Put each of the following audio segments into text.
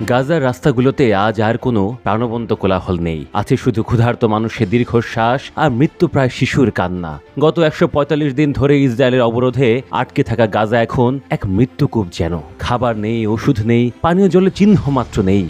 গাজার রাস্তাগুলোতে আজ আর কোনো প্রাণবন্ত কোলাহল নেই, আছে শুধু ক্ষুধার্ত মানুষের দীর্ঘশ্বাস আর মৃত্যুপ্রায় শিশুর কান্না। গত 145 দিন ধরে ইসরায়েলের অবরোধে আটকে থাকা গাজা এখন এক মৃত্যুকূপ যেন। খাবার নেই, ওষুধ নেই, পানীয় জলের চিহ্ন মাত্র নেই।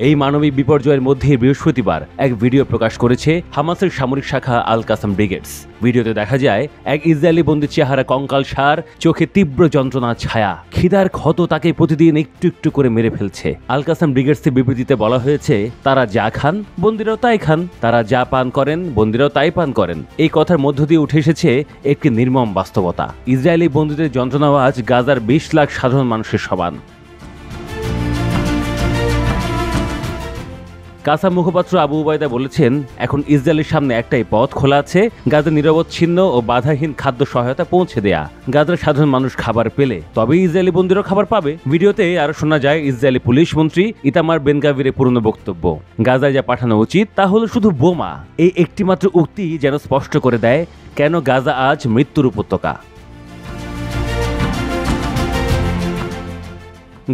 এই মানবিক বিপর্যয়ের মধ্যে বৃহস্পতিবার এক ভিডিও প্রকাশ করেছে হামাসের সামরিক শাখা আল কাসাম ব্রিগেডস। ভিডিওতে দেখা যায় এক ইসরায়েলি বন্দীর চেহারা কঙ্কালসার, চোখে তীব্র যন্ত্রণার ছায়া। খিদার ক্ষত তাকে প্রতিদিন একটু একটু করে মেরে ফেলছে। আল কাসাম ব্রিগেডসের বিবৃতিতে বলা হয়েছে, তারা যা খান বন্দীরাও তাই খান, তারা যা পান করেন বন্দীরাও তাই পান করেন। এই কথার মধ্য দিয়ে উঠে এসেছে একটি নির্মম বাস্তবতা। ইসরায়েলি বন্দীদের যন্ত্রণা আজ গাজার 20 লাখ সাধারণ মানুষের সমান। কাসাম মুখপাত্র আবু উবাইদা বলেছেন, এখন ইসরায়েলের সামনে একটাই পথ খোলা আছে, গাজা নিরবচ্ছিন্ন ও বাধাহীন খাদ্য সহায়তা পৌঁছে দেয়া। গাজার সাধারণ মানুষ খাবার পেলে তবেই ইসরায়েলি বন্দীরাও খাবার পাবে। ভিডিওতে আরো শোনা যায় ইসরায়েলি পুলিশ মন্ত্রী ইতামার বেন-গাভিরের পুরনো বক্তব্য, গাজায় যা পাঠানো উচিত তা হলো শুধু বোমা। এই একটিমাত্র উক্তি যেন স্পষ্ট করে দেয় কেন গাজা আজ মৃত্যুর উপত্যকা।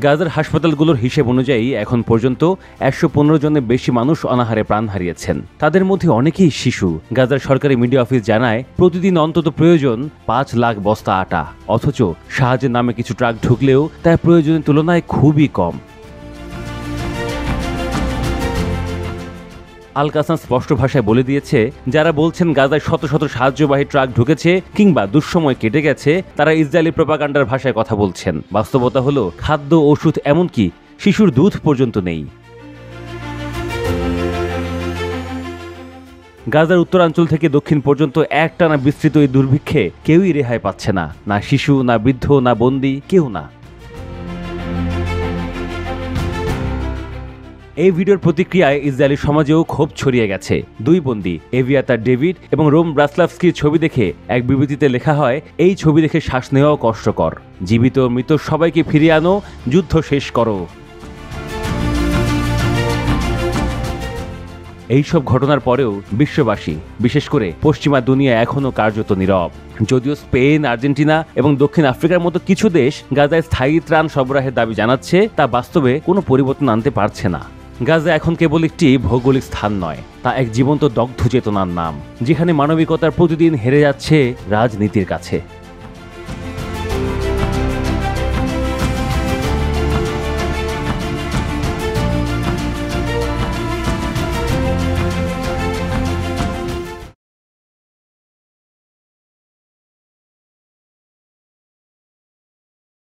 গাজার হাসপাতালগুলোর হিসেব অনুযায়ী এখন পর্যন্ত 115 জনের বেশি মানুষ অনাহারে প্রাণ হারিয়েছেন। তাদের মধ্যে অনেকেই শিশু। গাজার সরকারি মিডিয়া অফিস জানায়, প্রতিদিন অন্তত প্রয়োজন 5 লাখ বস্তা আটা, অথচ সাহায্যের নামে কিছু ট্রাক ঢুকলেও তা প্রয়োজনের তুলনায় খুবই কম। আল কাসাম স্পষ্ট ভাষায় বলে দিয়েছে, যারা বলছেন গাজায় শত শত সাহায্যবাহী ট্রাক ঢুকেছে কিংবা দুঃসময় কেটে গেছে, তারা ইসরায়েলি প্রোপাগান্ডার ভাষায় কথা বলছেন। বাস্তবতা হলো খাদ্য, ওষুধ, এমনকি শিশুর দুধ পর্যন্ত নেই। গাজার উত্তরাঞ্চল থেকে দক্ষিণ পর্যন্ত একটানা বিস্তৃত এই দুর্ভিক্ষে কেউই রেহাই পাচ্ছে না, না শিশু, না বৃদ্ধ, না বন্দী, কেউ না। এই ভিডিওর প্রতিক্রিয়ায় ইসরায়েলি সমাজেও ক্ষোভ ছড়িয়ে গেছে। দুই বন্দী এভিয়াতার ডেভিড এবং রোম ব্রাসলাভস্কির ছবি দেখে এক বিবৃতিতে লেখা হয়, এই ছবি দেখে শ্বাস নেওয়াও কষ্টকর। জীবিত মৃত সবাইকে ফিরিয়ে আনো, যুদ্ধ শেষ করো। এইসব ঘটনার পরেও বিশ্ববাসী, বিশেষ করে পশ্চিমা দুনিয়া এখনও কার্যত নীরব। যদিও স্পেন, আর্জেন্টিনা এবং দক্ষিণ আফ্রিকার মতো কিছু দেশ গাজায় স্থায়ী ত্রাণ সরবরাহের দাবি জানাচ্ছে, তা বাস্তবে কোনো পরিবর্তন আনতে পারছে না। গাজা এখন কেবল একটি ভৌগোলিক স্থান নয়, তা এক জীবন্ত দগ্ধ চেতনার নাম, যেখানে মানবিকতার প্রতিদিন হেরে যাচ্ছে রাজনীতির কাছে।